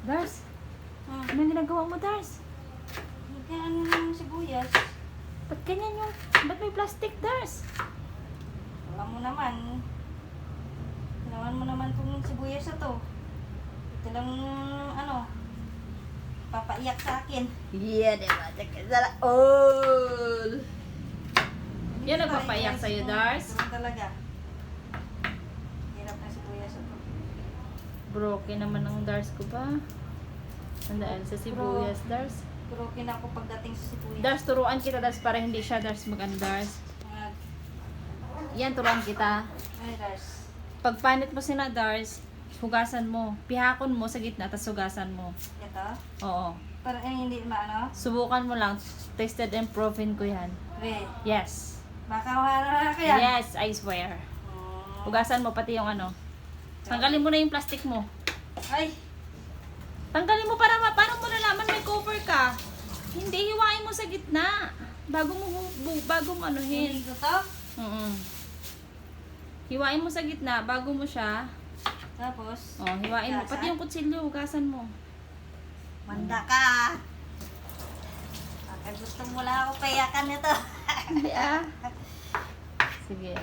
Dars, Hmm. anong ginagawa mo, Dars? Kaya ano naman sibuyas? Ba't ganyan yung... Ba't may plastic, Dars? Alam mo naman. Ginawan mo naman itong sibuyas na to. Ito lang, ano, papaiyak sa akin. Yeah, diba? Sala all! Yan nagpapaiyak sa'yo, Dars? Ganun talaga. Hirap na sibuyas na to. Broken naman ang Dars ko ba? Ang dahil sa sibuyas, Dars. Broken ako pagdating sa sibuyas. Dars, turuan kita, Dars, para hindi siya, Dars, mag-ano, Dars. Yan, turuan kita. Ay, Dars. Pag panit mo sina, Dars, hugasan mo. Pihakon mo sa gitna, tapos hugasan mo. Ito? Oo. Para hindi maano? Subukan mo lang. Tested and proven ko yan. Wait. Yes. Baka wala na kaya? Yes, I swear. Hmm. Hugasan mo pati yung ano. Tanggalin mo na yung plastic mo. Ay! Tanggalin mo para paano mo nalaman may cover ka? Hindi, hiwain mo sa gitna. Bago mo anuhin. Hindi ko to? Hiwain mo sa gitna bago mo siya. Tapos? Oh, hiwain mo. Hugasan? Pati yung kutsilyo, hugasan mo. Manda ka! Baka gusto mo lang ako payakan nito. Hindi ah. Sige.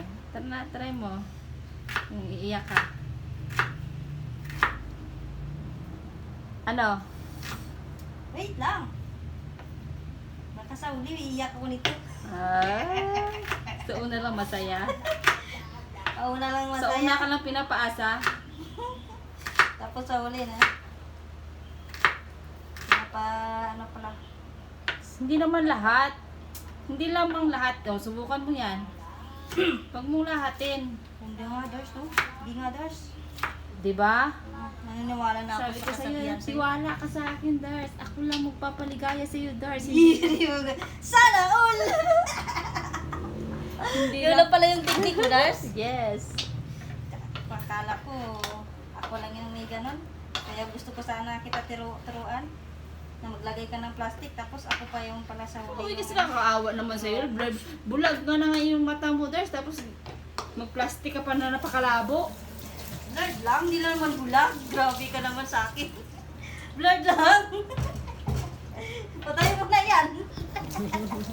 Try mo. Yung iiyak ka. Ano? Wait lang. Baka sa uli, iiyak ako nito. Sa una lang masaya. Sa una lang Sa masaya. una ka lang pinapaasa. Tapos sa uli na. Ano pala? Hindi naman lahat. Hindi lamang lahat. O, subukan mo yan. Huwag mong lahatin. Hindi nga, Dars, no? Hindi nga, Dars. Diba? Naniniwala na ako Sabi sa ko sa'yo, kasabihan sa'yo. tiwala ka sa akin, Dars. Ako lang magpapaligaya sa'yo, Dars. Hindi, Sana all! hindi Yun lang pala yung technique mo, Dars? Yes. Akala ko, ako lang yung may ganon. Kaya gusto ko sana kita turuan na maglagay ka ng plastic tapos ako pa yung pala sa Uy, huli. kasi nakakaawa naman sa'yo. Bulag nga na nga yung mata mo, Dars. Tapos mag-plastic ka pa na napakalabo. Blurred lang, hindi lang naman bulag. Grabe ka naman sa akin. Blurred lang. Patayin mo na yan.